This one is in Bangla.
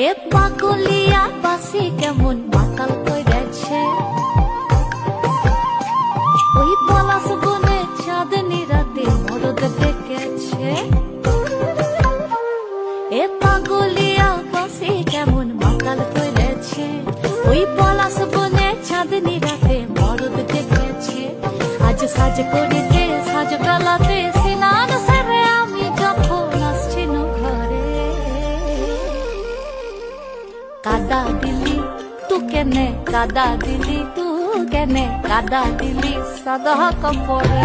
এ পাগলিয়া বাসি কেমন মাতাল কইরেছে, ওই পলাশ বনে চাঁদনি রাতে মরদ ডেকেছে। এ পাগলিয়া বাসি কেমন মাতাল কইরেছে, ওই পলাশ বনে চাঁদনি রাতে মরদ ডেকেছে। আজ সাজ করিতে সাজ বেলাতে সিনান সেরে আমি যখন আসছি ঘরে, কাদা দিলি তু কেনে, কাদা দিলি তু কেনে, কাদা দিলি সাদা কাপড়ে।